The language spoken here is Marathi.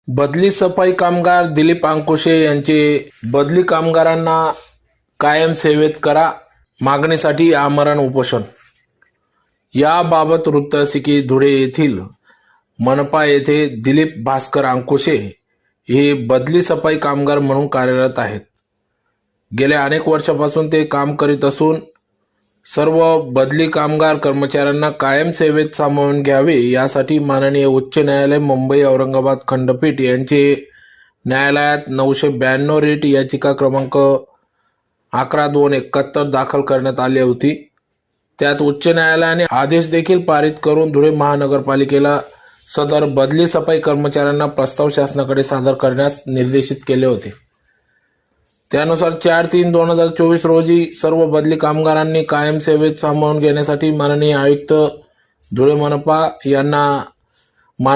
बदली सफाई कामगार दिलीप अंकुशे यांचे बदली कामगारांना कायम सेवेत करा मागणीसाठी आमरण उपोषण। याबाबत वृत्त असे की धुळे येथील मनपा येथे दिलीप भास्कर अंकुशे हे बदली सफाई कामगार म्हणून कार्यरत आहेत। गेल्या अनेक वर्षापासून ते काम करीत असून सर्व बदली कामगार कर्मचाऱ्यांना कायम सेवेत सामावून घ्यावे यासाठी माननीय उच्च न्यायालय मुंबई औरंगाबाद खंडपीठ यांचे न्यायालयात 992 रेट याचिका क्रमांक 11/2/71 दाखल करण्यात आली होती। त्यात उच्च न्यायालयाने आदेश देखील पारित करून धुळे महानगरपालिकेला सदर बदली सफाई कर्मचाऱ्यांना प्रस्ताव शासनाकडे सादर करण्यास निर्देशित केले होते। त्यानुसार 4/3/2024 रोजी सर्व बदली कामगारांनी कायम सेवेत सामावून घेण्यासाठी माननीय आयुक्त धुळे मनपा यांना